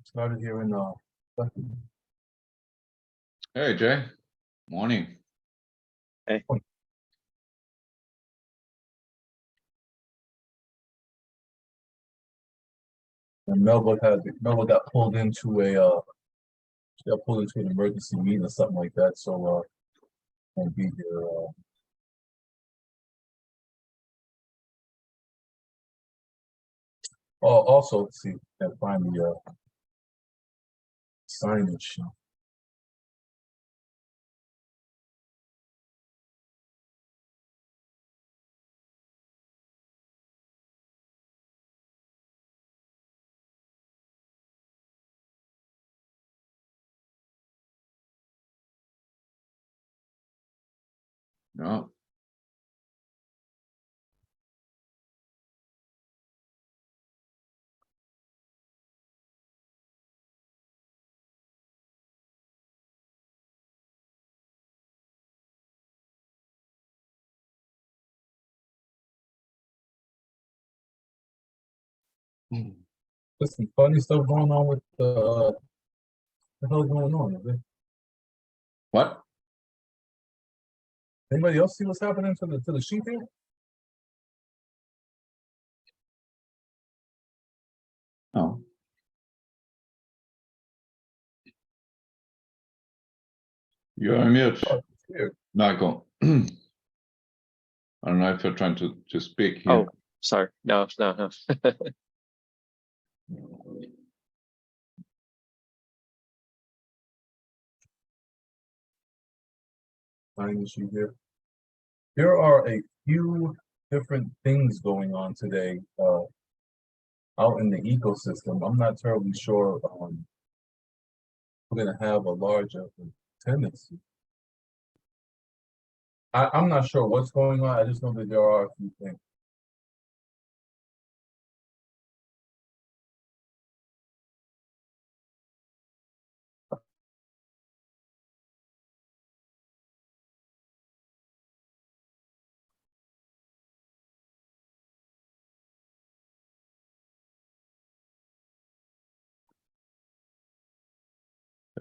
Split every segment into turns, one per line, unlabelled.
Started here in second.
Hey, Jay. Morning.
Hey.
And Melba got pulled into she got pulled into an emergency meeting or something like that, so won't be here. Oh, also, let's see, can't find the signage.
No.
There's some funny stuff going on with what the hell's going on? Is
What?
anybody else see what's happening to the sheet here?
No. You're on mute.
Oh, it's here.
Michael. I don't know if you're trying to speak here.
Oh, sorry. No.
Sign sheet here. There are a few different things going on today out in the ecosystem. I'm not terribly sure we're gonna have a larger tendency. I'm not sure what's going on. I just know that there are a few things.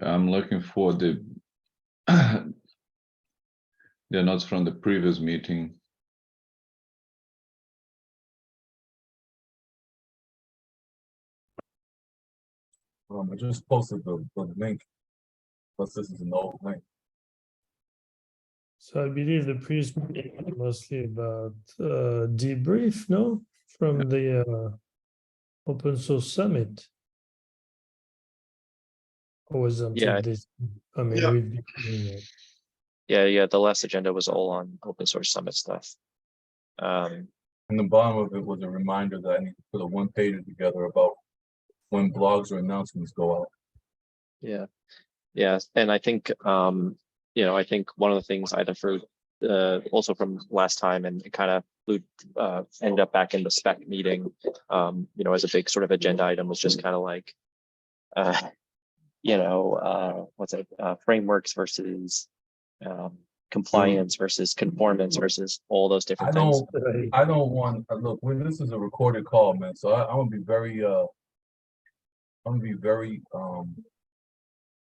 I'm looking for the notes from the previous meeting.
I just posted the link, but this is an old link.
So I believe the previous meeting was mostly about debrief, no, from the open source summit. Or was it
Yeah.
this? I mean,
Yeah.
we've been doing it.
Yeah. The last agenda was all on open source summit stuff.
And the bottom of it was a reminder that I need to put a one-pager together about when blogs or announcements go out.
Yeah. And I think I think one of the things either for also from last time and kind of ended up back in the spec meeting, as a big sort of agenda item was just kind of like frameworks versus compliance versus conformance versus all those different things.
I don't want look this is a recorded call, man. So I'm gonna be very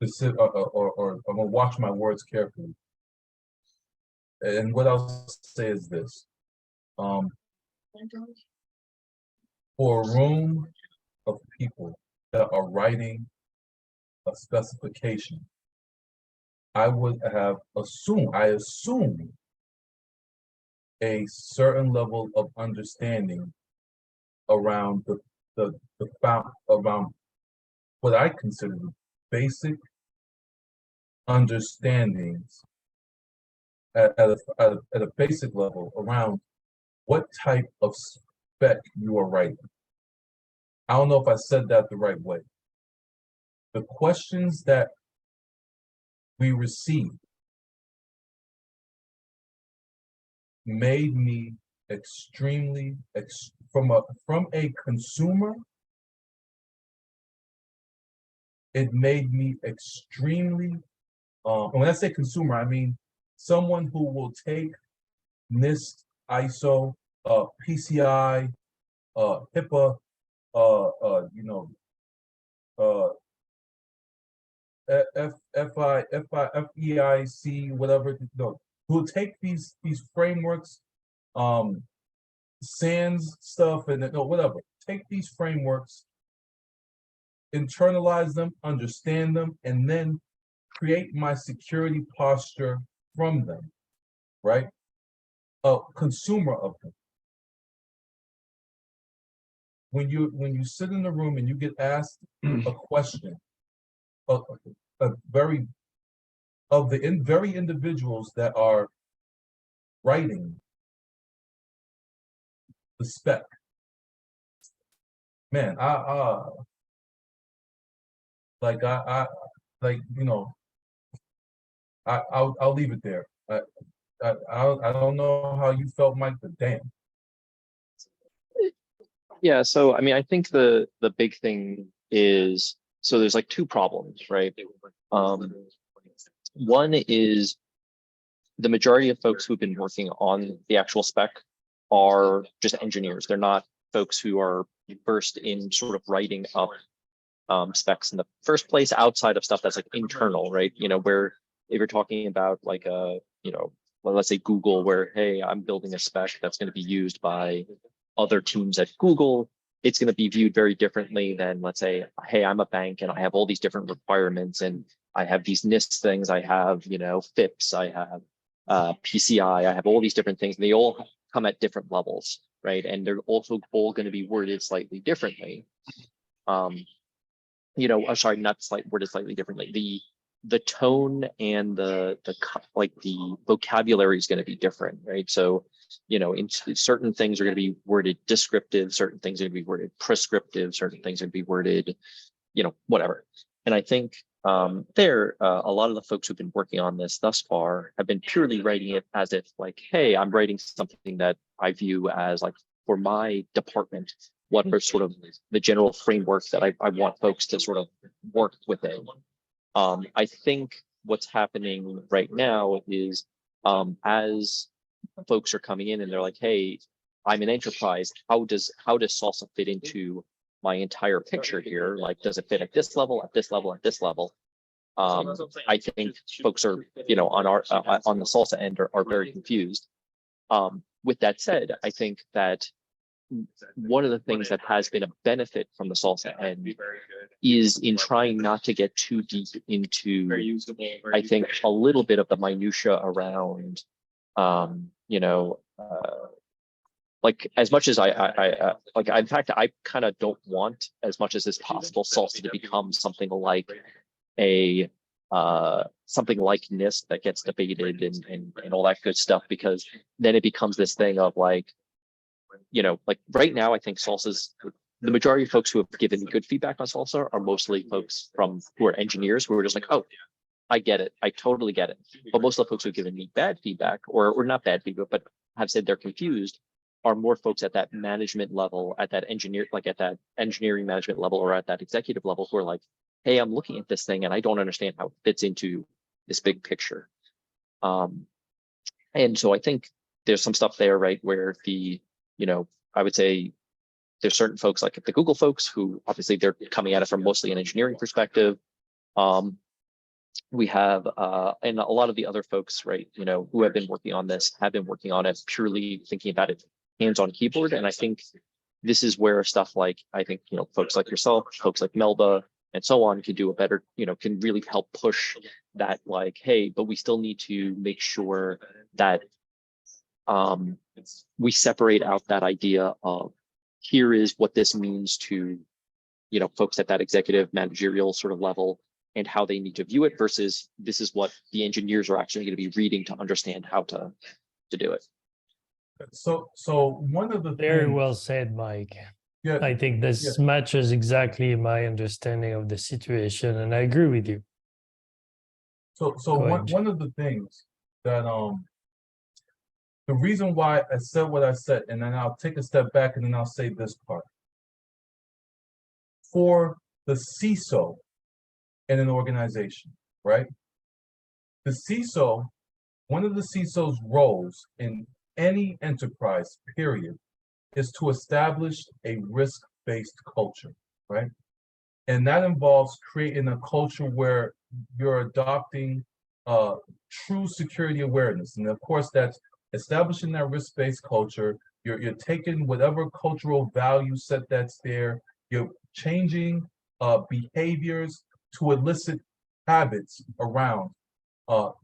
specific, or I'm gonna watch my words carefully. And what I'll say is this: for a room of people that are writing a specification, I assume a certain level of understanding around around what I consider the basic understandings at a basic level around what type of spec you are writing. I don't know if I said that the right way. The questions that we received made me extremely from a consumer, it made me extremely and when I say consumer, I mean someone who will take NIST, ISO, PCI, HIPAA, FEIC, whatever, no, who'll take these frameworks, SANS stuff, and no, whatever. Take these frameworks, internalize them, understand them, and then create my security posture from them, right? A consumer of them. When you sit in the room and you get asked a question, a very very individuals that are writing the spec, man, I'll leave it there. I don't know how you felt, Mike, but damn.
Yeah, so I mean, I think the big thing is, so there's like two problems, right? One is the majority of folks who've been working on the actual spec are just engineers. They're not folks who are versed in sort of writing up specs in the first place, outside of stuff that's like internal, right? You know, where if you're talking about like you know, well, let's say Google, where, hey, I'm building a spec that's going to be used by other teams at Google, it's going to be viewed very differently than, let's say, hey, I'm a bank and I have all these different requirements and I have these NIST things, I have, you know, FIPS, I have PCI, I have all these different things, and they all come at different levels, right? And they're also all going to be worded slightly differently. You know, sorry, not worded slightly differently. The tone and the vocabulary is going to be different, right? So, you know, in certain things are going to be worded descriptive, certain things are going to be worded prescriptive, certain things are going to be worded, you know, whatever. And I think a lot of the folks who've been working on this thus far have been purely writing it as if like, hey, I'm writing something that I view as like for my department, what are sort of the general framework that I want folks to sort of work within. I think what's happening right now is as folks are coming in and they're like, hey, I'm an enterprise, how does Salsa fit into my entire picture here? Like, does it fit at this level, at this level, at this level? I think folks are, you know, on our on the Salsa end are very confused. With that said, I think that one of the things that has been a benefit from the Salsa end is in trying not to get too deep into, I think, a little bit of the minutia around, you know, like as much as I like, in fact, I kind of don't want, as much as is possible, Salsa to become something like something like NIST that gets debated and all that good stuff, because then it becomes this thing of like, you know, like right now, I think Salsa's, the majority of folks who have given good feedback on Salsa are mostly folks who are engineers who are just like, oh, I get it. I totally get it. But most of the folks who've given me bad feedback, or not bad feedback, but have said they're confused, are more folks at that management level, at that engineering management level, or at that executive level, who are like, hey, I'm looking at this thing and I don't understand how it fits into this big picture. And so I think there's some stuff there, right, where you know, I would say there's certain folks like the Google folks who obviously they're coming at it from mostly an engineering perspective. We have, and a lot of the other folks, right, you know, who have been working on this, have been working on it purely thinking about it hands-on keyboard. And I think this is where stuff like, I think, you know, folks like yourself, folks like Melba, and so on can do a better, you know, can really help push that, like, hey, but we still need to make sure that we separate out that idea of, here is what this means to, you know, folks at that executive managerial sort of level and how they need to view it, versus this is what the engineers are actually going to be reading to understand how to do it.
So one of the
Very
things,
well said, Mike.
yeah,
I think this matches exactly my understanding of the situation, and I agree with you.
so
Go ahead.
one of the things that the reason why I said what I said, and then I'll take a step back and then I'll say this part. For the CISO in an organization, right? The CISO, one of the CISO's roles in any enterprise, period, is to establish a risk-based culture, right? And that involves creating a culture where you're adopting true security awareness. And of course, that's establishing that risk-based culture. You're taking whatever cultural value set that's there, you're changing behaviors to elicit habits around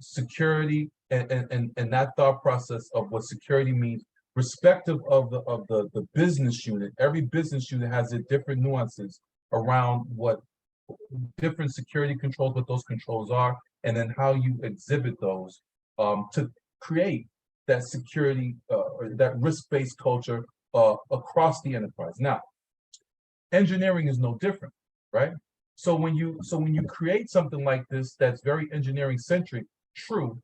security and that thought process of what security means, respective of the business unit. Every business unit has its different nuances around what different security controls, what those controls are, and then how you exhibit those to create that security or that risk-based culture across the enterprise. Now, engineering is no different, right? So when you create something like this that's very engineering centric, true,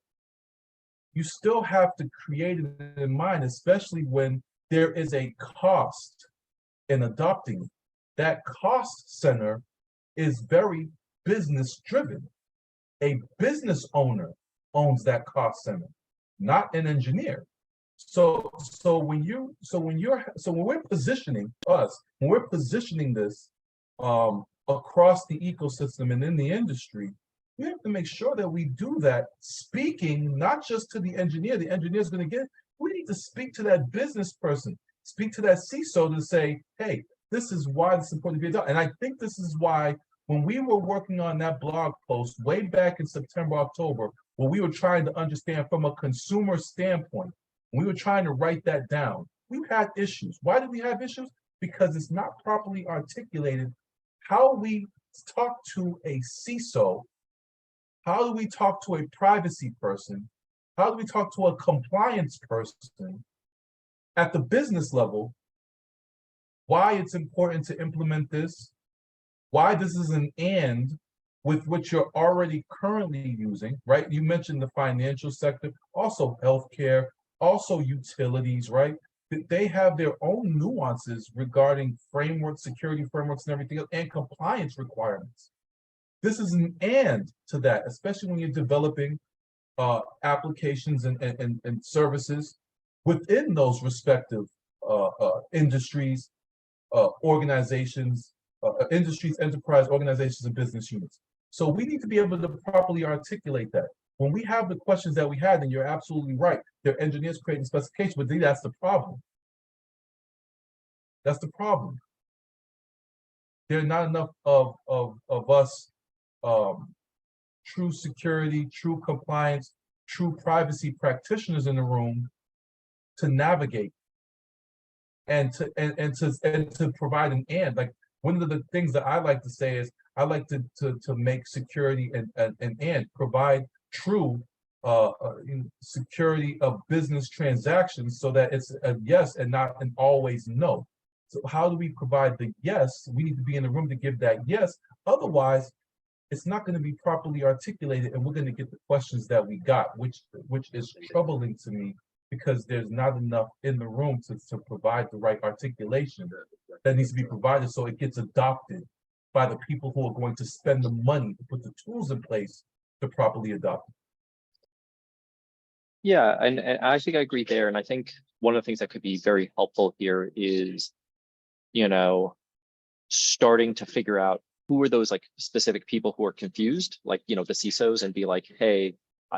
you still have to create it in mind, especially when there is a cost in adopting it. That cost center is very business driven. A business owner owns that cost center, not an engineer. So when we're positioning this across the ecosystem and in the industry, we have to make sure that we do that, speaking not just to the engineer is going to get, we need to speak to that business person, speak to that CISO to say, hey, this is why this is important to be done. And I think this is why when we were working on that blog post way back in September, October, when we were trying to understand from a consumer standpoint, we were trying to write that down, we had issues. Why did we have issues? Because it's not properly articulated how we talk to a CISO, how do we talk to a privacy person, how do we talk to a compliance person at the business level, why it's important to implement this, why this is an and with what you're already currently using, right? You mentioned the financial sector, also healthcare, also utilities, right? They have their own nuances regarding frameworks, security frameworks and everything else, and compliance requirements. This is an and to that, especially when you're developing applications and services within those respective industries, organizations, industries, enterprise organizations, and business units. So we need to be able to properly articulate that. When we have the questions that we had, and you're absolutely right, they're engineers creating specifications, but that's the problem. That's the problem. There are not enough of us true security, true compliance, true privacy practitioners in the room to navigate and to provide an and. Like, one of the things that I like to say is I like to make security and provide true security of business transactions so that it's a yes and not an always no. So how do we provide the yes? We need to be in the room to give that yes. Otherwise, it's not going to be properly articulated, and we're going to get the questions that we got, which is troubling to me, because there's not enough in the room to provide the right articulation that needs to be provided so it gets adopted by the people who are going to spend the money to put the tools in place to properly adopt it.
Yeah, and I think I agree there. And I think one of the things that could be very helpful here is, you know, starting to figure out who are those like specific people who are confused, like, you know, the CISOs, and be like, hey,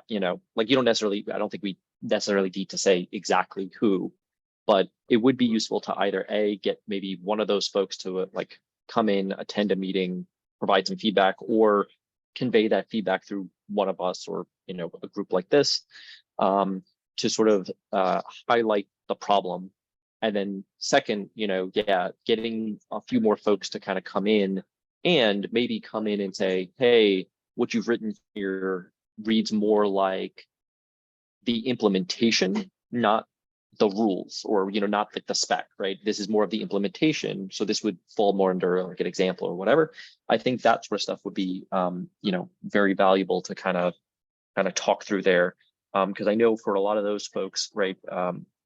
you know, like, you don't necessarily, I don't think we necessarily need to say exactly who, but it would be useful to either get maybe one of those folks to like come in, attend a meeting, provide some feedback, or convey that feedback through one of us, or, you know, a group like this, to sort of highlight the problem. And then second, you know, getting a few more folks to kind of come in and maybe come in and say, hey, what you've written here reads more like the implementation, not the rules, or, you know, not like the spec, right? This is more of the implementation. So this would fall more under like an example or whatever. I think that sort of stuff would be, you know, very valuable to kind of talk through there. Because I know for a lot of those folks, right,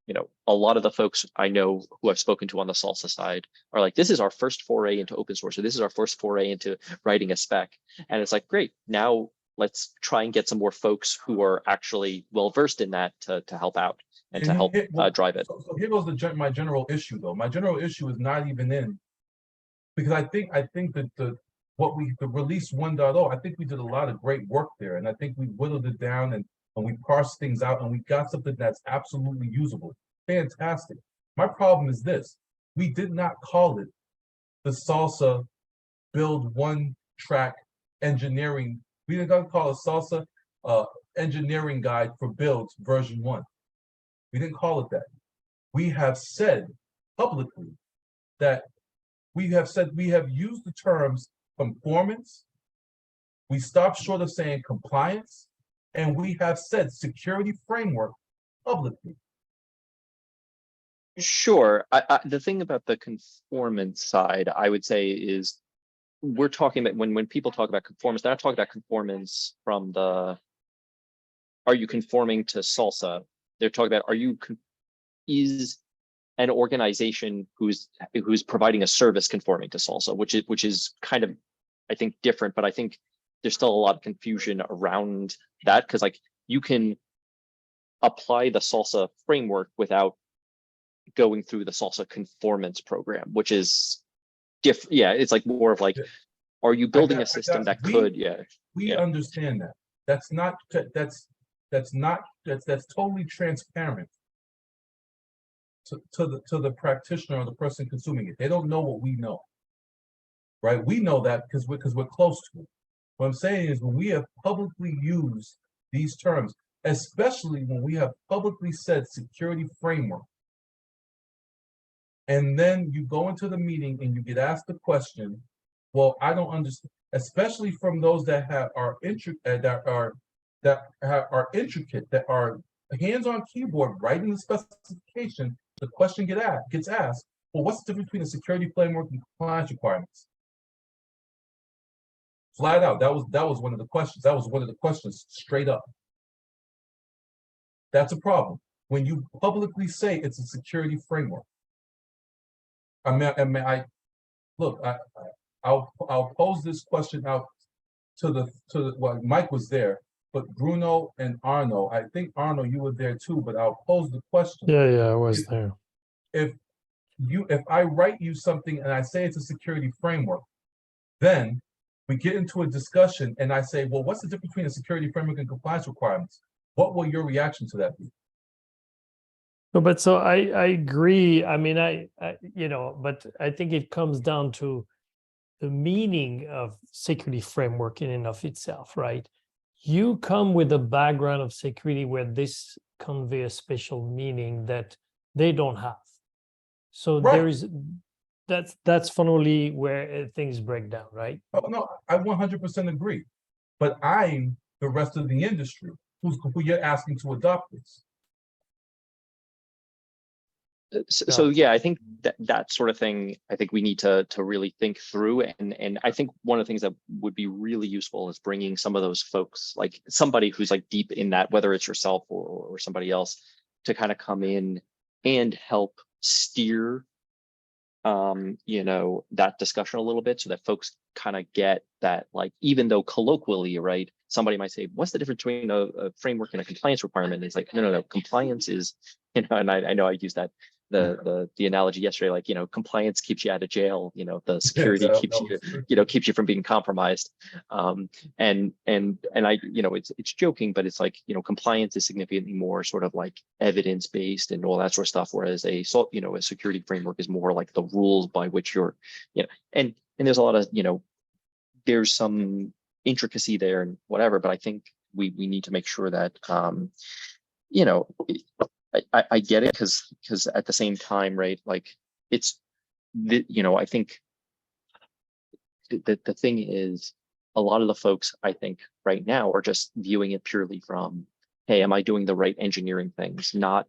you know, a lot of the folks I know who I've spoken to on the Salsa side are like, this is our first foray into open source, or this is our first foray into writing a spec. And it's like, great, now let's try and get some more folks who are actually well-versed in that to help out and to help drive it.
So here goes my general issue, though. My general issue is not even in, because I think that what the release 1.0, I think we did a lot of great work there. And I think we whittled it down and we parsed things out and we got something that's absolutely usable. Fantastic. My problem is this. We did not call it the Salsa build one track engineering. We didn't call it Salsa engineering guide for builds version 1. We didn't call it that. We have said publicly that we have used the terms conformance. We stopped short of saying compliance, and we have said security framework publicly.
Sure. The thing about the conformance side, I would say, is we're talking about when people talk about conformance, they're not talking about conformance from the, are you conforming to Salsa? They're talking about, is an organization who's providing a service conforming to Salsa, which is kind of, I think, different, but I think there's still a lot of confusion around that, because like you can apply the Salsa framework without going through the Salsa conformance program, which is different. Yeah, it's like more of like, are you building a system that could? Yeah,
we understand that. That's totally transparent to the practitioner or the person consuming it. They don't know what we know, right? We know that because we're close to it. What I'm saying is when we have publicly used these terms, especially when we have publicly said security framework, and then you go into the meeting and you get asked the question, well, I don't understand, especially from those that are intricate, that are hands-on keyboard writing the specification. The question gets asked, well, what's the difference between a security framework and compliance requirements? Flat out, that was one of the questions. That was one of the questions straight up. That's a problem when you publicly say it's a security framework. I'll pose this question out to the well, Mike was there, but Bruno and Arno, I think Arno, you were there too, but I'll pose the question.
Yeah, I was there.
If I write you something and I say it's a security framework, then we get into a discussion and I say, well, what's the difference between a security framework and compliance requirements? What will your reaction to that be?
No, but so I agree. I mean, I but I think it comes down to the meaning of security framework in and of itself, right? You come with a background of security where this convey a special meaning that they don't have. So
right.
there is that's fundamentally where things break down, right?
Oh, no, I 100% agree. But I'm the rest of the industry who you're asking to adopt this.
So yeah, I think that sort of thing, I think we need to really think through, and I think one of the things that would be really useful is bringing some of those folks, like somebody who's like deep in that, whether it's yourself or somebody else, to kind of come in and help steer that discussion a little bit, so that folks kind of get that, like, even though colloquially, right, somebody might say, what's the difference between a framework and a compliance requirement? And it's like, no, compliance is, and I know I used that the analogy yesterday, like, compliance keeps you out of jail, the security keeps you from being compromised. And I, it's joking, but it's like, compliance is significantly more sort of like evidence-based and all that sort of stuff. Whereas a security framework is more like the rules by which you're, and there's a lot of, there's some intricacy there and whatever, but I think we need to make sure that, I get it, because at the same time, right, like it's, I think the thing is, a lot of the folks, I think right now, are just viewing it purely from, hey, am I doing the right engineering things? Not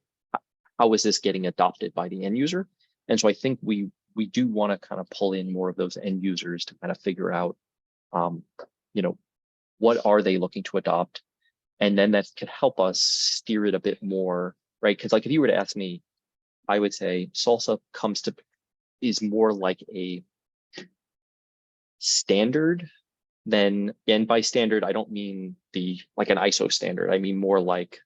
how is this getting adopted by the end user? And so I think we do want to kind of pull in more of those end users to kind of figure out, what are they looking to adopt? And then that could help us steer it a bit more, right? Because like if you were to ask me, I would say Salsa is more like a standard than, and by standard, I don't mean like an ISO standard. I mean more like,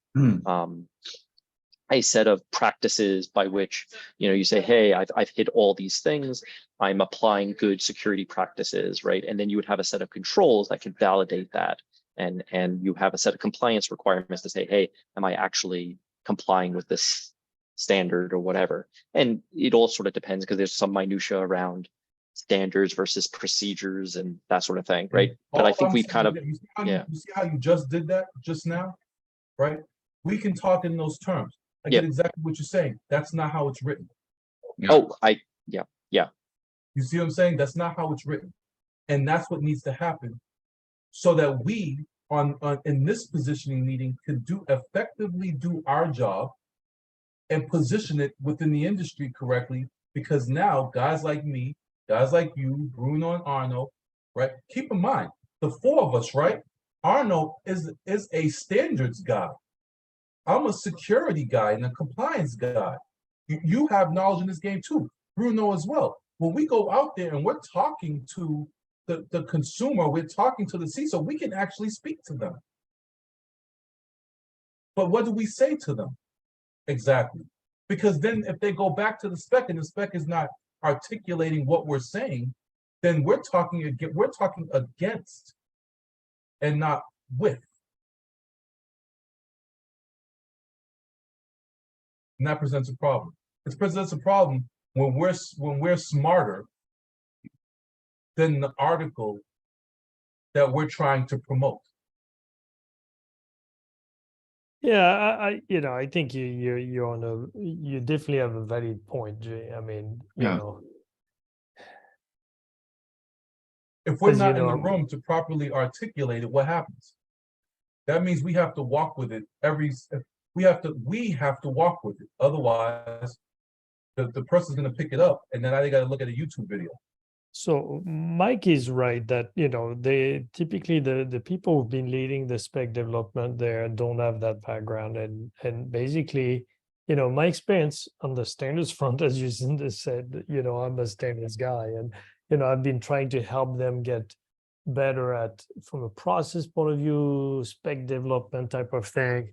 I a set of practices by which, you say, hey, I've hit all these things, I'm applying good security practices, right? And then you would have a set of controls that can validate that. And you have a set of compliance requirements to say, hey, am I actually complying with this standard or whatever? And it all sort of depends, because there's some minutia around standards versus procedures and that sort of thing, right? But I think we've kind of,
you see how you just did that just now, right? We can talk in those terms. I get exactly what you're saying. That's not how it's written.
Yeah.
You see what I'm saying? That's not how it's written. And that's what needs to happen, so that we in this positioning meeting can effectively do our job and position it within the industry correctly. Because now guys like me, guys like you, Bruno and Arno, right? Keep in mind, the four of us, right? Arno is a standards guy. I'm a security guy and a compliance guy. You have knowledge in this game too, Bruno as well. When we go out there and we're talking to the consumer, we're talking to the CISO, we can actually speak to them. But what do we say to them? Exactly. Because then if they go back to the spec and the spec is not articulating what we're saying, then we're talking against and not with. And that presents a problem. It presents a problem when we're smarter than the article that we're trying to promote.
Yeah, I think you definitely have a valid point, Jay. I mean,
if we're
'cause,
not in the room to properly articulate it, what happens? That means we have to walk with it we have to walk with it. Otherwise, the person's going to pick it up, and then they got to look at a YouTube video.
So Mike is right that, they typically the people who've been leading the spec development there don't have that background. And basically, my experience on the standards front, as you said, I'm a standards guy, and, I've been trying to help them get better at, from a process point of view, spec development type of thing,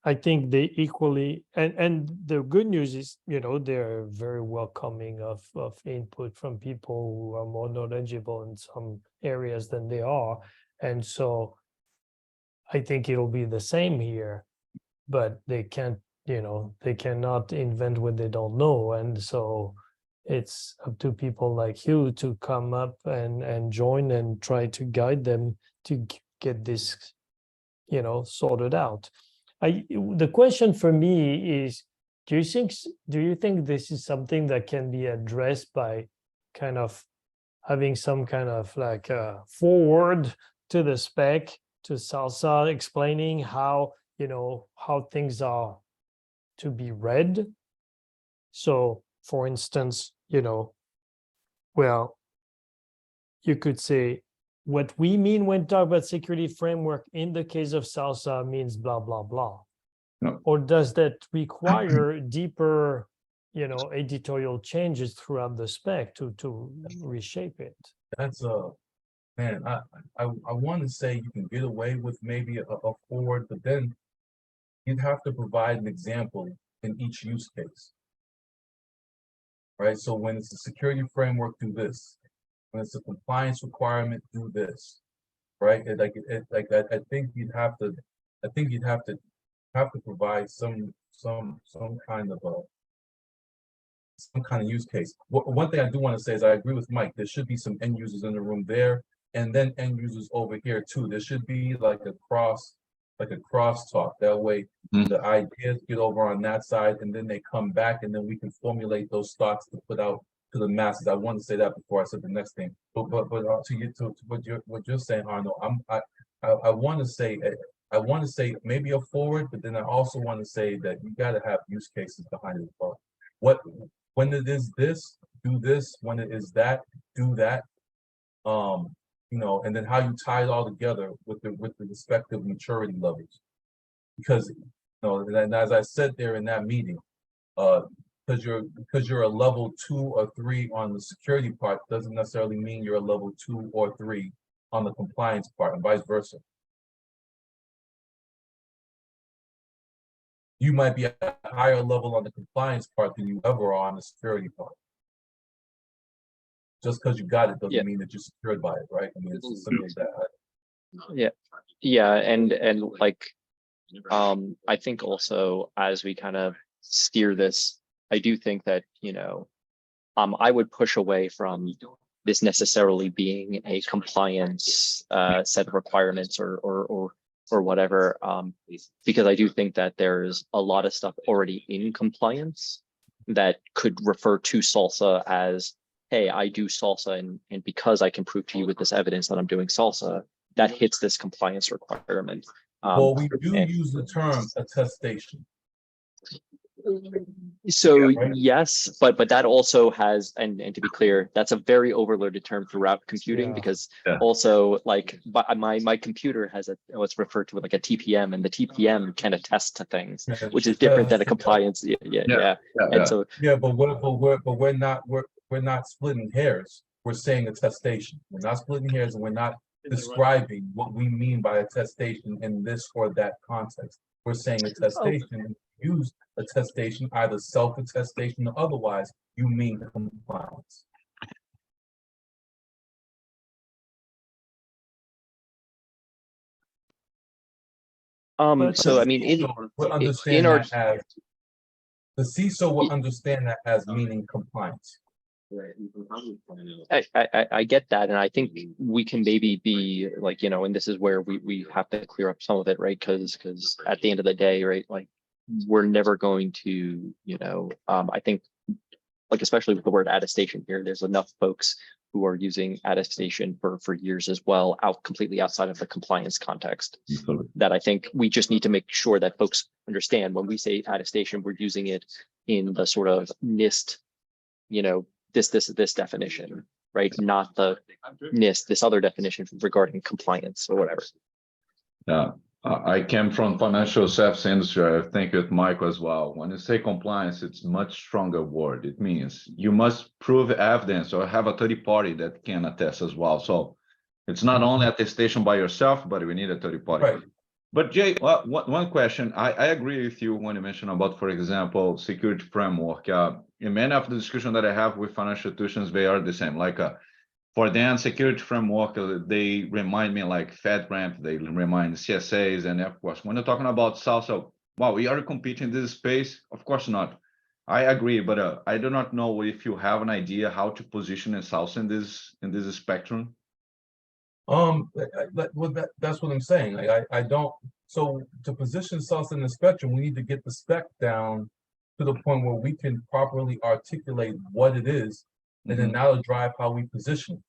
I think they equally, and the good news is, they're very welcoming of input from people who are more knowledgeable in some areas than they are. And so I think it'll be the same here, but they can't, they cannot invent what they don't know. And so it's up to people like you to come up and join and try to guide them to get this, sorted out. The question for me is, do you think this is something that can be addressed by kind of having some kind of like a forward to the spec to Salsa explaining how, how things are to be read? So for instance, well, you could say, what we mean when talk about security framework in the case of Salsa means blah, blah, blah.
No.
Or does that require deeper, editorial changes throughout the spec to reshape it?
That's man, I want to say you can get away with maybe a forward, but then you'd have to provide an example in each use case. Right? So when it's a security framework, do this. When it's a compliance requirement, do this. Right? I think you'd have to provide some kind of use case. One thing I do want to say is I agree with Mike. There should be some end users in the room there, and then end users over here too. There should be like a crosstalk. That way, the ideas get over on that side, and then they come back, and then we can formulate those thoughts to put out to the masses. I want to say that before I said the next thing. But to get to what you're saying, Arnold, I want to say maybe a forward, but then I also want to say that you got to have use cases behind it as well. When it is this, do this. When it is that, do that. And then how you tie it all together with the respective maturity levels. Because and as I said there in that meeting, because you're a level 2 or 3 on the security part doesn't necessarily mean you're a level 2 or 3 on the compliance part, and vice versa. you might be at a higher level on the compliance part than you ever are on the security part. Just because you got it doesn't
Yeah.
mean that you're secured by it, right? I mean, it's as simple as that.
Yeah, and like, I think also as we kind of steer this, I do think that, you know, I would push away from this necessarily being a compliance set of requirements or whatever, because I do think that there's a lot of stuff already in compliance that could refer to salsa as, hey, I do salsa, and because I can prove to you with this evidence that I'm doing salsa, that hits this compliance requirement.
Well, we do use the term attestation.
So
Yeah, right.
yes, but that also has, and to be clear, that's a very overloaded term throughout computing,
Yeah.
because
Yeah.
also like my computer has what's referred to like a TPM, and the TPM can attest to things,
Yeah,
which is different than a
attest, yeah.
compliance. Yeah. And
Yeah.
so
Yeah, but we're not splitting hairs. We're saying attestation. We're not splitting hairs, and we're not describing what we mean by attestation in this or that context. We're saying attestation. Use attestation, either self-attestation or otherwise, you mean compliance.
But-
so I mean
We'll
in
understand
our
that as the CISO will understand that as meaning compliance.
I get that, and I think we can maybe be like, you know, and this is where we have to clear up some of it, right? Because at the end of the day, right, like we're never going to, you know, I think like especially with the word attestation here, there's enough folks who are using attestation for years as well, completely outside of the compliance context, that I think we just need to make sure that folks understand when we say attestation, we're using it in the sort of NIST, you know, this definition, right? Not the NIST, this other definition regarding compliance or whatever.
Yeah, I came from financial services industry. I think with Michael as well. When you say compliance, it's much stronger word. It means you must prove evidence or have a third party that can attest as well. So it's not only attestation by yourself, but we need a third party.
Right.
But Jay, one question. I agree with you when you mention about, for example, security framework. In many of the discussion that I have with financial institutions, they are the same. Like for them, security framework, they remind me like FedRAMP, they remind CSAs, and of course, when you're talking about salsa, wow, we are competing in this space? Of course not. I agree, but I do not know if you have an idea how to position a salsa in this spectrum.
Well, that's what I'm saying. Like, I don't. So to position salsa in the spectrum, we need to get the spec down to the point where we can properly articulate what it is, and then that'll drive how we position.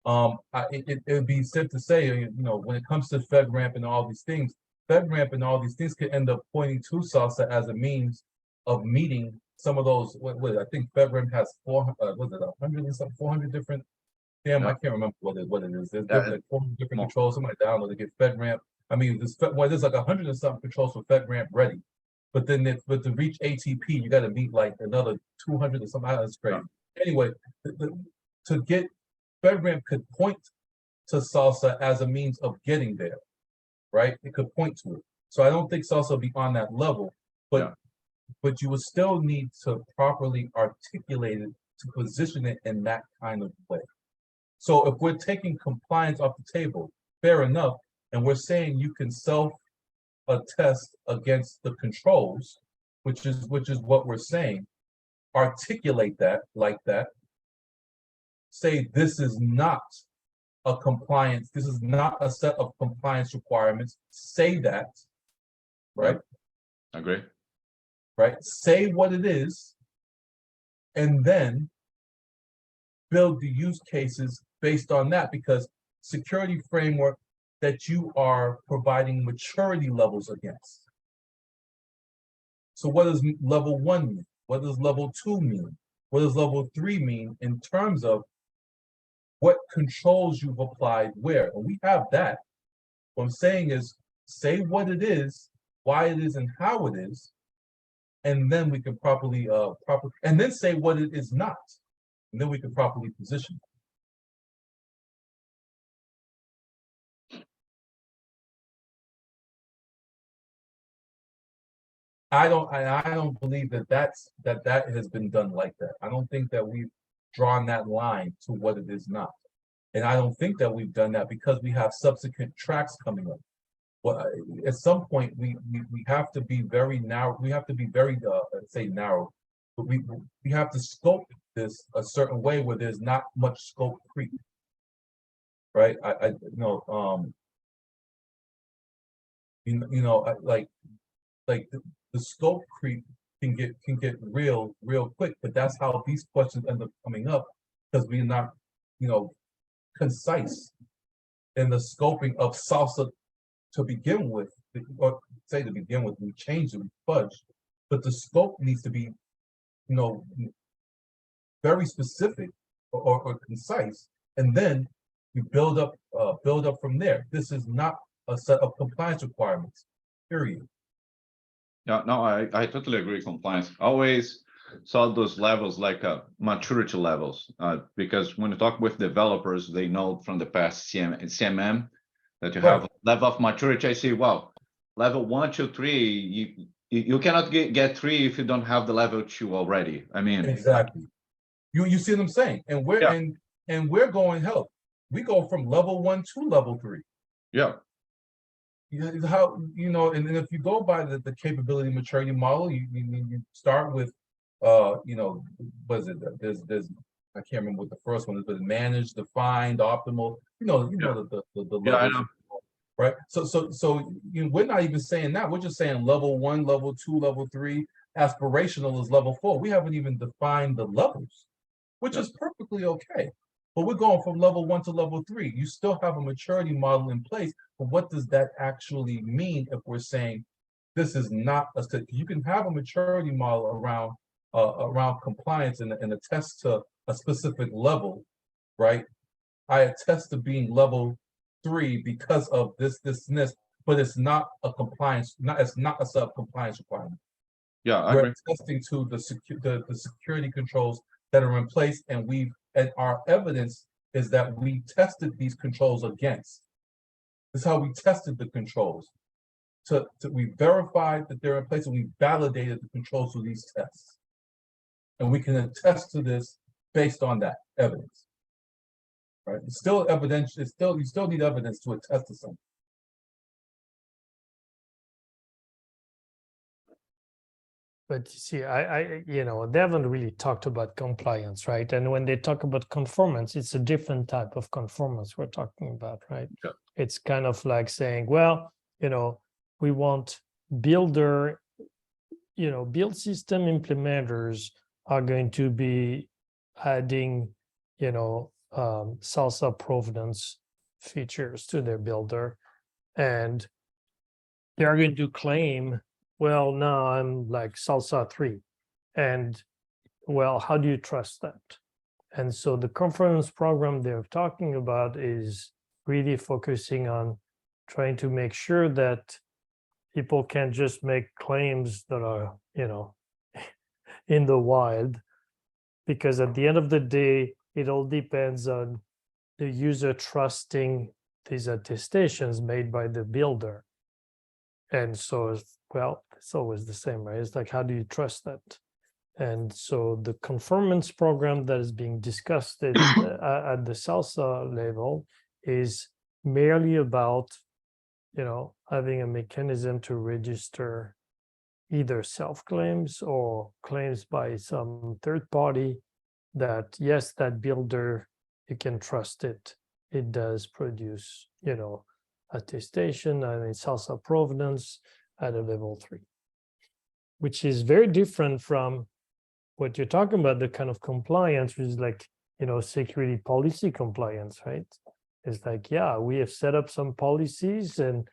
It would be safe to say, you know, when it comes to FedRAMP and all these things, FedRAMP and all these things could end up pointing to salsa as a means of meeting some of those. What I think FedRAMP has 400, was it 100 and something, 400 different. Damn, I can't remember what it is. There's like 400 different controls. Somebody download to get FedRAMP. I mean, there's like 100 and something controls for FedRAMP ready. But then, but to reach ATP, you got to meet like another 200 or something. That's crazy. Anyway, to get FedRAMP could point to salsa as a means of getting there, right? It could point to it. So I don't think salsa will be on that level, but you would still need to properly articulate it to position it in that kind of way. So if we're taking compliance off the table, fair enough, and we're saying you can self-attest against the controls, which is what we're saying, articulate that like that, say this is not a compliance, this is not a set of compliance requirements, say that, right?
Agree.
Right, say what it is, and then build the use cases based on that, because security framework that you are providing maturity levels against. So what does level 1 mean? What does level 2 mean? What does level 3 mean in terms of what controls you've applied where? And we have that. What I'm saying is, say what it is, why it is, and how it is, and then we can properly and then say what it is not, and then we can properly position it. I don't believe that has been done like that. I don't think that we've drawn that line to what it is not. And I don't think that we've done that because we have subsequent tracks coming up. Well, at some point, we have to be very narrow. We have to be very, say narrow, but we have to scope this a certain way where there's not much scope creep. Right? Like the scope creep can get real quick, but that's how these questions end up coming up because we're not, concise in the scoping of salsa to begin with, or say to begin with, we changed it, we fudged, but the scope needs to be, very specific or concise, and then you build up from there. This is not a set of compliance requirements, period.
Yeah, no, I totally agree. Compliance always saw those levels like maturity levels, because when you talk with developers, they know from the past CMM that you have
Right.
level of maturity. I see, wow, level 1, 2, 3, you cannot get 3 if you don't have the level 2 already. I mean,
Exactly. You see what I'm saying? And we're
Yeah.
and we're going help. We go from level 1 to level 3.
yeah,
How and if you go by the capability maturity model, you start with what is it? There's I can't remember what the first one is, but managed, defined, optimal. The
yeah, I
levels,
know.
right? So we're not even saying that. We're just saying level 1, level 2, level 3. Aspirational is level 4. We haven't even defined the levels, which is perfectly okay. But we're going from level 1 to level 3. You still have a maturity model in place, but what does that actually mean if we're saying this is not a step? You can have a maturity model around compliance and attest to a specific level, right? I attest to being level 3 because of this, and this, but it's not a compliance, it's not a sub-compliance requirement.
Yeah, I
We're
agree.
attesting to the security controls that are in place, and our evidence is that we tested these controls against. This is how we tested the controls. We verified that they're in place, and we validated the controls through these tests. And we can attest to this based on that evidence. Right? It's still evidence. You still need evidence to attest to something.
But you see, they haven't really talked about compliance, right? And when they talk about conformance, it's a different type of conformance we're talking about, right?
Yeah.
It's kind of like saying, well, we want build system implementers are going to be adding, salsa provenance features to their builder, and they're going to claim, well, now I'm like salsa 3, and well, how do you trust that? And so the conference program they're talking about is really focusing on trying to make sure that people can't just make claims that are, in the wild, because at the end of the day, it all depends on the user trusting these attestations made by the builder. And so, well, it's always the same, right? It's like, how do you trust that? And so the conformance program that is being discussed at the salsa level is merely about, having a mechanism to register either self-claims or claims by some third party that, yes, that builder, you can trust it. It does produce, attestation and salsa provenance at a level 3, which is very different from what you're talking about, the kind of compliance, which is like, security policy compliance, right? It's like, yeah, we have set up some policies and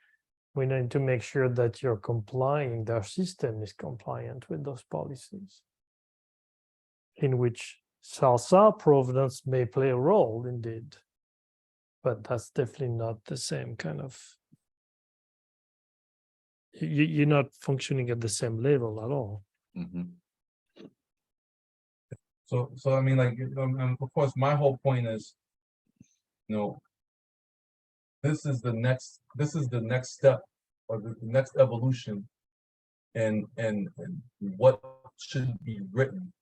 we need to make sure that you're complying, their system is compliant with those policies, in which salsa provenance may play a role indeed, but that's definitely not the same kind of, you're not functioning at the same level at all.
Mhm.
So I mean, like, of course, my whole point is, this is the next step, or the next evolution and what should be written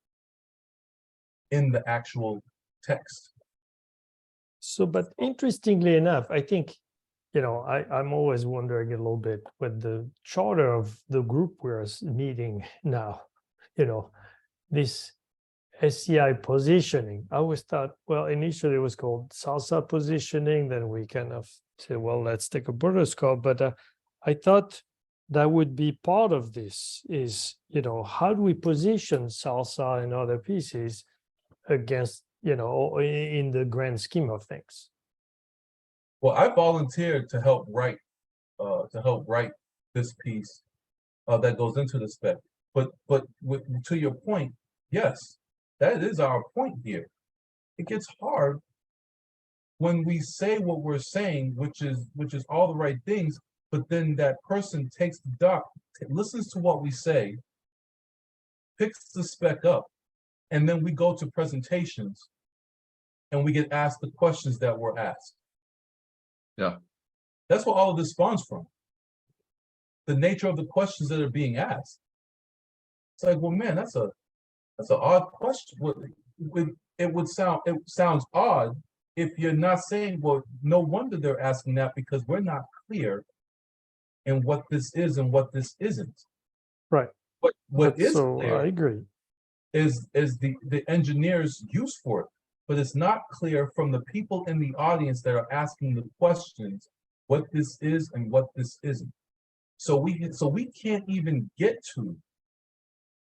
in the actual text.
So, but interestingly enough, I think, I'm always wondering a little bit with the charter of the group we're meeting now, this SCI positioning. I always thought, well, initially it was called salsa positioning. Then we kind of said, well, let's take a broader scope. But I thought that would be part of this is, how do we position salsa and other pieces against, in the grand scheme of things?
Well, I volunteered to help write this piece that goes into the spec. But to your point, yes, that is our point here. It gets hard when we say what we're saying, which is all the right things, but then that person takes the doc, listens to what we say, picks the spec up, and then we go to presentations and we get asked the questions that were asked.
Yeah.
That's what all of this spawns from. The nature of the questions that are being asked. It's like, well, man, that's an odd question. It sounds odd if you're not saying, well, no wonder they're asking that because we're not clear in what this is and what this isn't.
Right.
But what is
so
clear
I agree.
is the engineer's use for it. But it's not clear from the people in the audience that are asking the questions what this is and what this isn't. So we can't even get to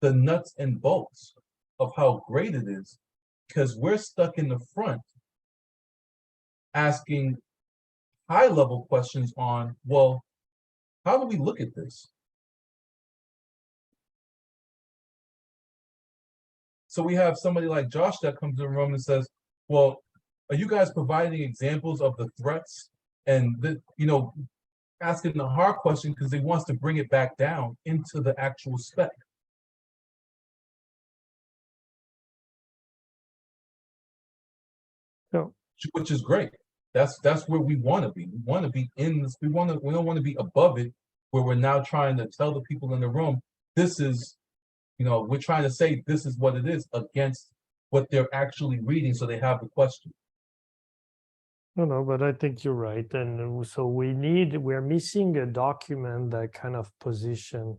the nuts and bolts of how great it is because we're stuck in the front asking high-level questions on, well, how do we look at this? So we have somebody like Josh that comes in the room and says, well, are you guys providing examples of the threats? And asking the hard question because he wants to bring it back down into the actual spec.
No.
Which is great. That's where we want to be. We want to be in this. We don't want to be above it where we're now trying to tell the people in the room, this is, we're trying to say this is what it is against what they're actually reading so they have the question.
No, but I think you're right. And so we're missing a document that kind of position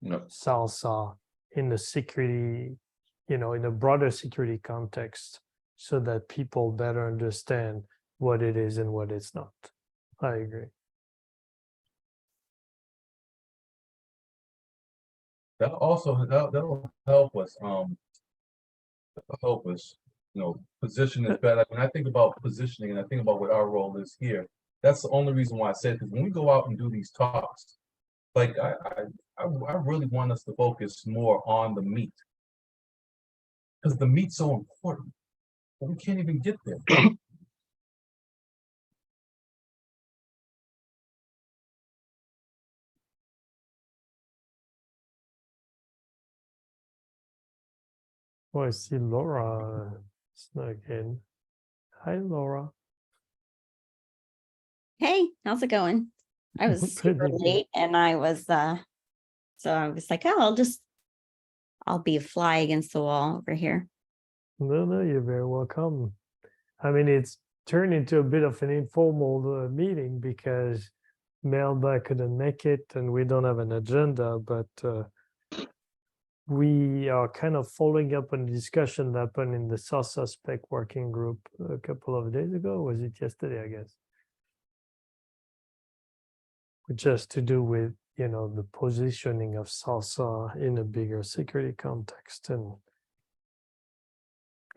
salsa in the security, in a broader security context so that people better understand what it is and what it's not. I agree. That'll
help us. Position is better. When I think about positioning and I think about what our role is here, that's the only reason why I said, because when we go out and do these talks, like I really want us to focus more on the meat, because the meat's so important, but we can't even get there.
Oh, I see Laura snuck in. Hi, Laura.
Hey, how's it going? I was super
Pretty good.
late and I was so I was like, oh, I'll be a fly against the wall over here.
No, you're very welcome. I mean, it's turned into a bit of an informal meeting because Melba couldn't make it and we don't have an agenda, but we are kind of following up on a discussion that happened in the salsa spec working group a couple of days ago. Was it yesterday, I guess? Which has to do with, the positioning of salsa in a bigger security context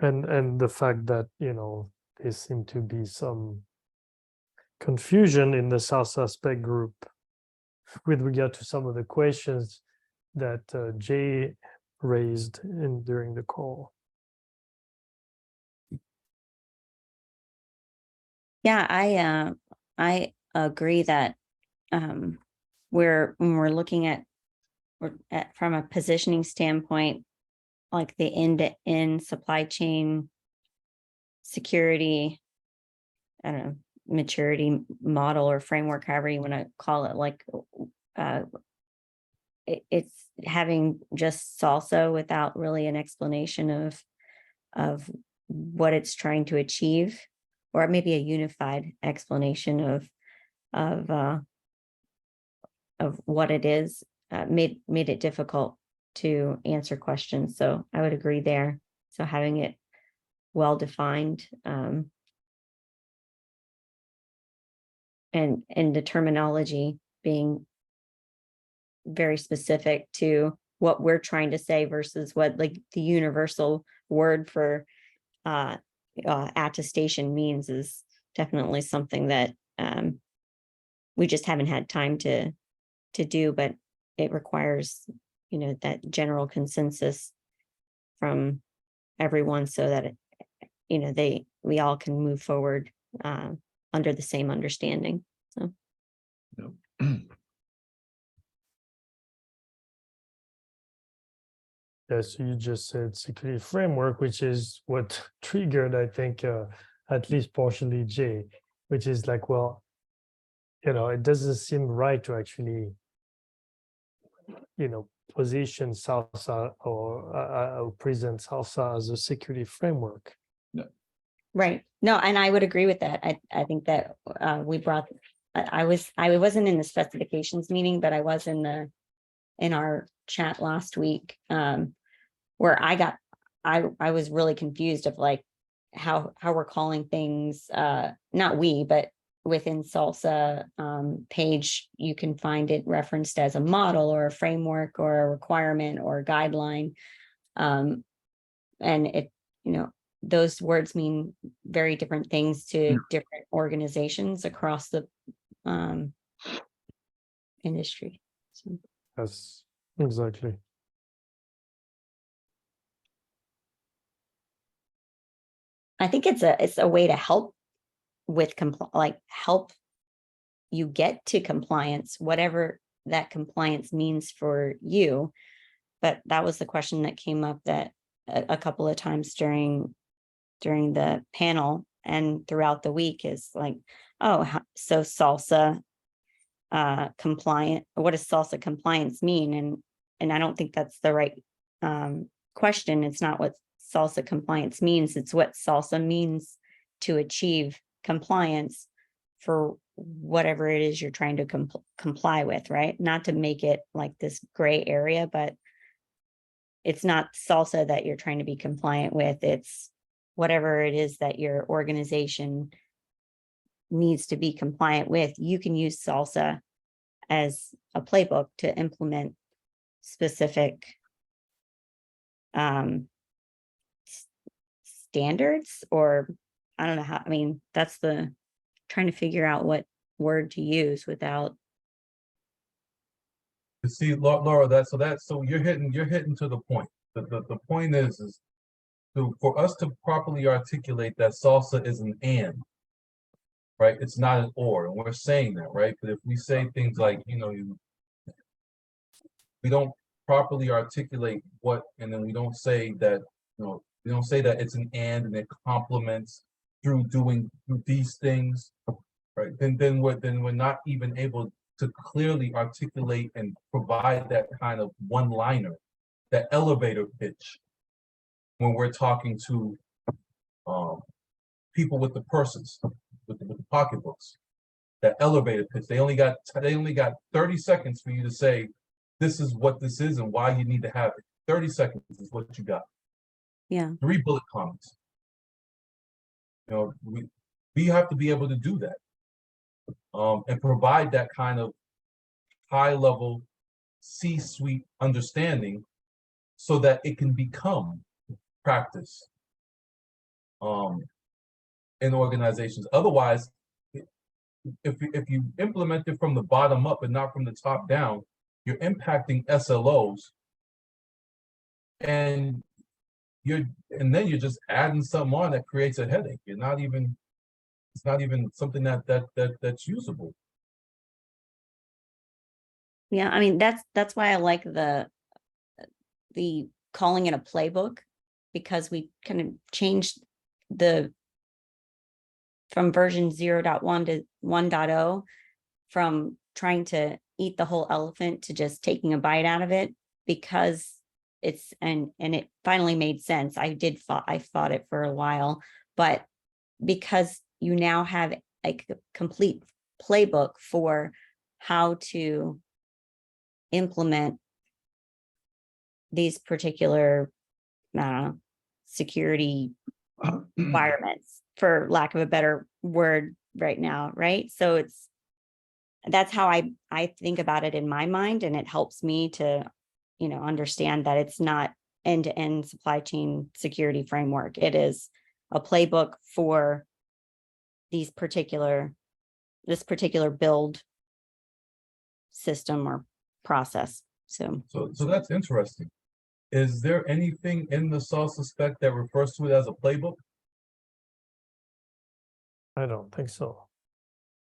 and the fact that, there seemed to be some confusion in the salsa spec group with regard to some of the questions that Jay raised during the call.
Yeah, I agree that when we're looking at from a positioning standpoint, like the end-to-end supply chain security, I don't know, maturity model or framework, however you want to call it, like it's having just salsa without really an explanation of what it's trying to achieve, or maybe a unified explanation of what it is, made it difficult to answer questions. So I would agree there. So having it well defined, and the terminology being very specific to what we're trying to say versus what like the universal word for attestation means is definitely something that we just haven't had time to do, but it requires, that general consensus from everyone so that, we all can move forward under the same understanding. So.
Yep.
Yeah, so you just said security framework, which is what triggered, I think, at least partially Jay, which is like, well, it doesn't seem right to actually, position salsa or present salsa as a security framework.
Right. No, and I would agree with that. I think that we brought, I wasn't in the specifications meeting, but I was in our chat last week, where I was really confused of like how we're calling things, not we, but within Salsa page, you can find it referenced as a model or a framework or a requirement or a guideline. And it, those words mean very different things to different organizations across the industry. So.
Yes, exactly.
I think it's a way to help with help you get to compliance, whatever that compliance means for you. But that was the question that came up that a couple of times during the panel and throughout the week is like, oh, so salsa compliant, what does salsa compliance mean? And I don't think that's the right question. It's not what salsa compliance means. It's what salsa means to achieve compliance for whatever it is you're trying to comply with, right? Not to make it like this gray area, but it's not salsa that you're trying to be compliant with. It's whatever it is that your organization needs to be compliant with. You can use salsa as a playbook to implement specific standards, or I don't know how, that's the trying to figure out what word to use without.
You see, Laura, so you're hitting to the point. The point is for us to properly articulate that salsa is an and, right? It's not an or, and we're saying that, right? But if we say things like, we don't properly articulate what, and then we don't say that, we don't say that it's an and it complements through these things, right? Then we're not even able to clearly articulate and provide that kind of one-liner, that elevator pitch, when we're talking to people with the purses, with the pocketbooks. That elevator pitch. They only got 30 seconds for you to say, this is what this is and why you need to have it. 30 seconds is what you got.
Yeah.
3 bullet comments. We have to be able to do that. And provide that kind of high-level C-suite understanding so that it can become practice in organizations. Otherwise, if you implement it from the bottom up and not from the top down, you're impacting SLOs, and then you're just adding something on that creates a headache. It's not even something that's usable.
Yeah, that's why I like the calling it a playbook, because we kind of changed from version 0.1 to 1.0 from trying to eat the whole elephant to just taking a bite out of it, because it's, and it finally made sense. I fought it for a while, but because you now have a complete playbook for how to implement these particular, I don't know, security environments, for lack of a better word right now, right? So that's how I think about it in my mind, and it helps me to, understand that it's not end-to-end supply chain security framework. It is a playbook for this particular build system or process. So
that's interesting. Is there anything in the SALSA spec that refers to it as a playbook?
I don't think so.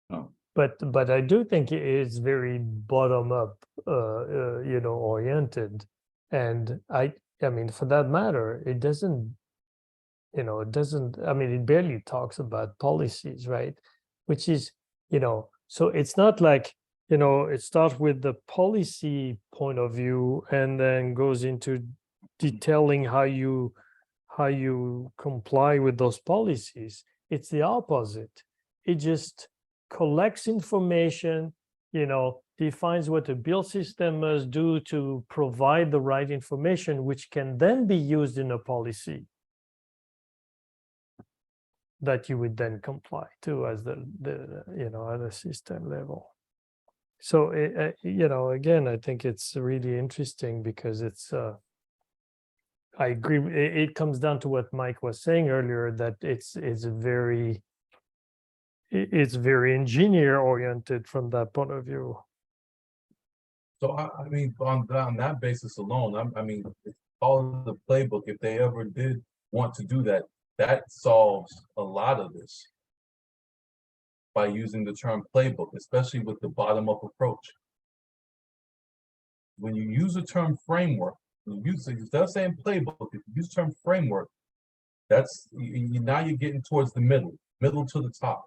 No.
But I do think it is very bottom up, oriented, and I mean, for that matter, it doesn't. I mean, it barely talks about policies, right? Which is, so it's not like, it starts with the policy point of view and then goes into detailing how you comply with those policies. It's the opposite. It just collects information, defines what a build system must do to provide the right information, which can then be used in a policy that you would then comply to as the at a system level. So again, I think it's really interesting because it's I agree. It comes down to what Mike was saying earlier, that it's very engineer oriented from that point of view.
So I mean, on that basis alone, I mean, it's all the playbook. If they ever did want to do that, that solves a lot of this by using the term playbook, especially with the bottom-up approach. When you use the term framework, instead of saying playbook, if you use the term framework, that's now you're getting towards the middle to the top.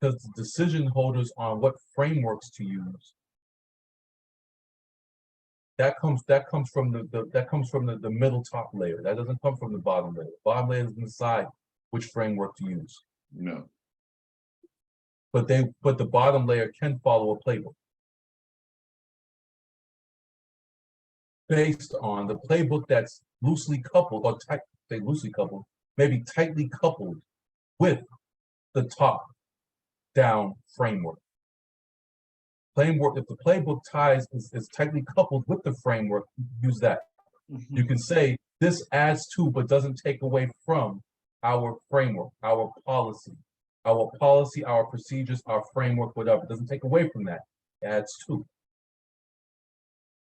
Because the decision holders on what frameworks to use, that comes from the middle top layer. That doesn't come from the bottom layer. The bottom layer doesn't decide which framework to use.
No.
But the bottom layer can follow a playbook based on the playbook that's loosely coupled, or loosely coupled, maybe tightly coupled with the top down framework. If the playbook is tightly coupled with the framework, use that. You can say this adds to but doesn't take away from our framework, our policy, our procedures, our framework, whatever. It doesn't take away from that. It adds to.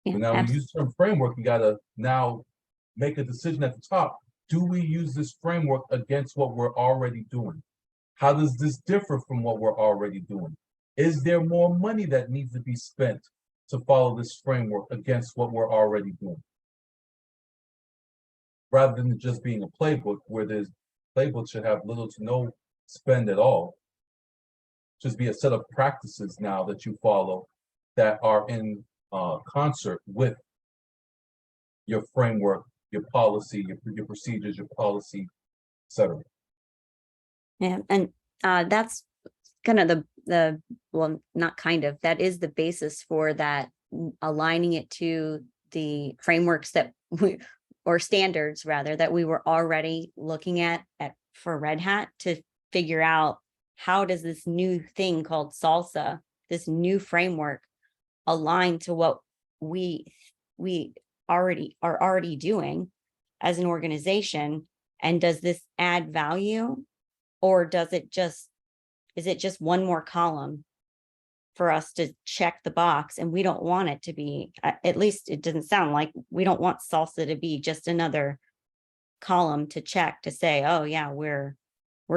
yeah,
So now when you use the term framework, you gotta now make a decision at the top. Do we use this framework against what we're already doing? How does this differ from what we're already doing? Is there more money that needs to be spent to follow this framework against what we're already doing? Rather than just being a playbook, where this playbook should have little to no spend at all. Just be a set of practices now that you follow that are in concert with your framework, your policy, your procedures, your policy, etc.
yeah, and that's kind of the well, not kind of, that is the basis for that, aligning it to the frameworks that we, or standards rather, that we were already looking at for Red Hat, to figure out how does this new thing called SALSA, this new framework, align to what we are already doing as an organization, and does this add value, or is it just one more column for us to check the box? And we don't want it to be, at least it doesn't sound like, we don't want SALSA to be just another column to check to say, oh yeah, we're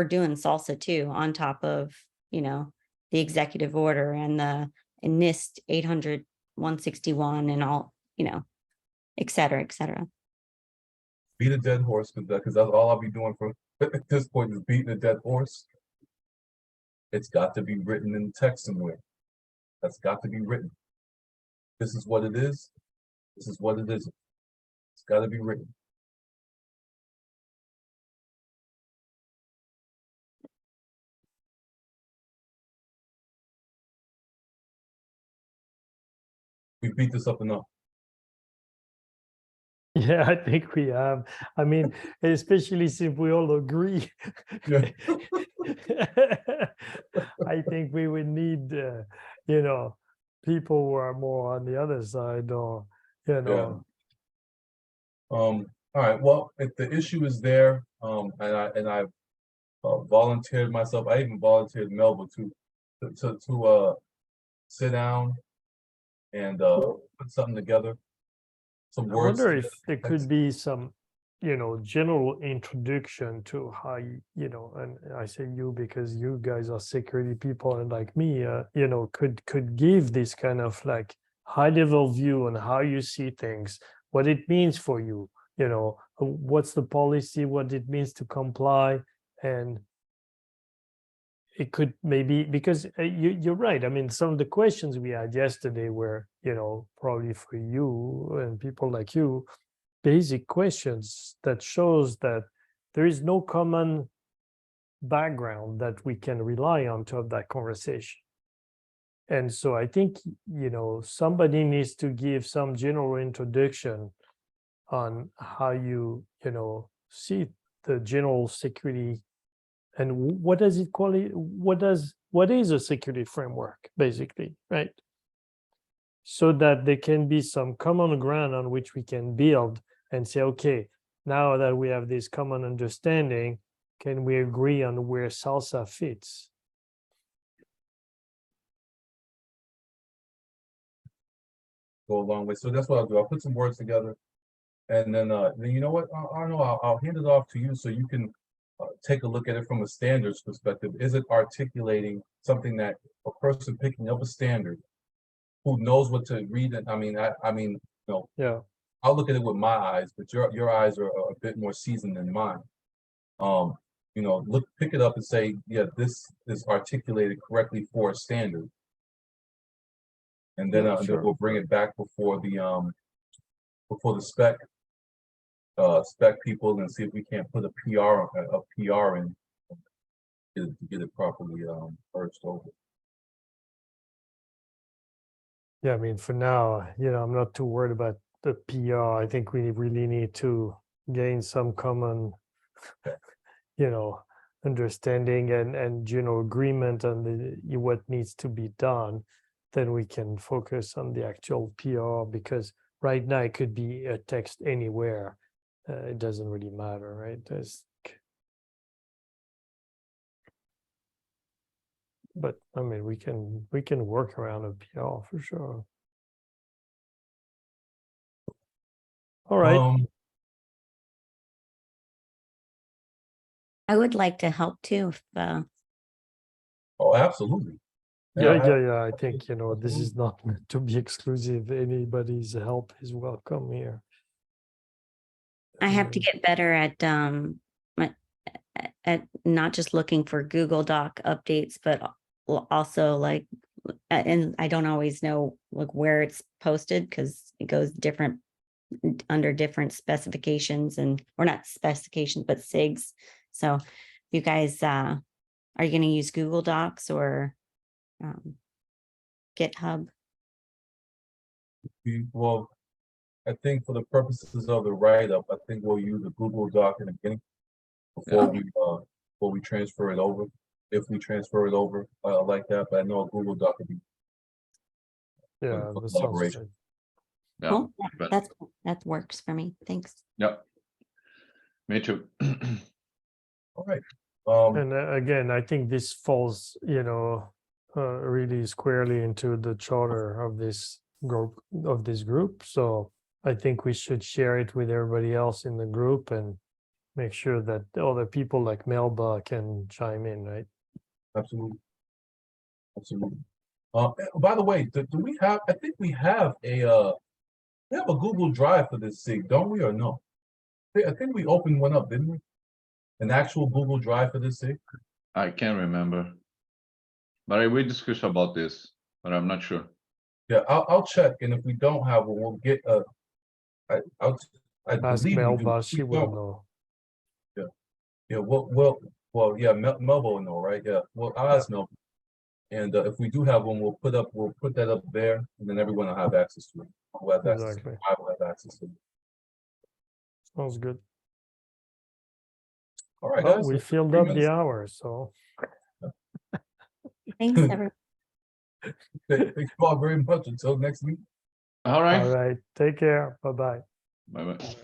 doing SALSA too, on top of, the executive order and the NIST 800-161 and all, et cetera, et cetera.
Beat a dead horse, because that's all I'll be doing for at this point, is beating a dead horse. It's got to be written in text somewhere. That's got to be written. This is what it is. This is what it isn't. It's got to be written. We beat this up enough.
Yeah, I think we have. I mean, especially since we all agree.
Yeah.
I think we would need, you know, people who are more on the other side, or, you know.
All right. Well, if the issue is there, and I volunteered myself. I even volunteered Melba to sit down and put something together. Some
I
words.
wonder
together.
if there could be some, you know, general introduction to how you know, and I say you because you guys are security people, and like me, you know, could give this kind of like high level view on how you see things, what it means for you, you know, what's the policy, what it means to comply, and it could maybe, because you're right. I mean, some of the questions we had yesterday were, you know, probably for you and people like you, basic questions that shows that there is no common background that we can rely on to have that conversation. And so I think, you know, somebody needs to give some general introduction on how you know, see the general security and what does it call it? What is a security framework, basically, right? So that there can be some common ground on which we can build and say, okay, now that we have this common understanding, can we agree on where salsa fits?
Go a long way. So that's what I'll do. I'll put some words together, and then you know what? I know I'll hand it off to you so you can take a look at it from a standards perspective. Is it articulating something that a person picking up a standard who knows what to read? And I mean, you know,
Yeah.
I'll look at it with my eyes, but your eyes are a bit more seasoned than mine. You know, pick it up and say, yeah, this is articulated correctly for a standard. And then,
Yeah,
then
sure.
we'll bring it back before the spec people and see if we can't put a PR in to get it properly urged over.
Yeah, I mean, for now, you know, I'm not too worried about the PR. I think we really need to gain some common, you know, understanding and general agreement on what needs to be done. Then we can focus on the actual PR, because right now it could be a text anywhere. It doesn't really matter, right? But I mean, we can work around a PR for sure. All right.
I would like to help too. If,
Oh, absolutely.
Yeah. I think, you know, this is not meant to be exclusive. Anybody's help is welcome here.
I have to get better at not just looking for Google Doc updates, but also like, and I don't always know like where it's posted because it goes different under different specifications, and or not specifications, but SIGs. So you guys, are you going to use Google Docs or GitHub?
Well, I think for the purposes of the write-up, I think we'll use a Google Doc in the beginning before we transfer it over. If we transfer it over like that, but I know a Google Doc would be
Yeah,
for
that sounds
collaboration.
good.
Yeah,
Cool.
but-
That works for me. Thanks.
yeah, me too.
All right.
And again, I think this falls, you know, really squarely into the charter of this group. So I think we should share it with everybody else in the group and make sure that other people like Melba can chime in, right?
Absolutely. By the way, do we have? I think we have a Google Drive for this SIG, don't we, or no? I think we opened one up, didn't we? An actual Google Drive for this SIG.
I can't remember, but we discussed about this. but I'm not sure.
Yeah, I'll check, and if we don't have one, we'll get a. I
Ask
believe we do.
Melba,
If
she
we
will
don't,
know.
yeah, well, yeah, Melba will know, right? Yeah, well, I'll ask Melba. And if we do have one, we'll put that up there, and then everyone will have access to it. We'll have access to
Exactly.
it. I will have access to it.
Sounds good.
All right,
Well,
guys.
we
let's
filled
3
up
minutes.
the hour, so
Thanks, everyone.
Thank you all very much. Until next week.
All
all
right.
right. Take care. Bye-bye.
Bye bye.
Bye.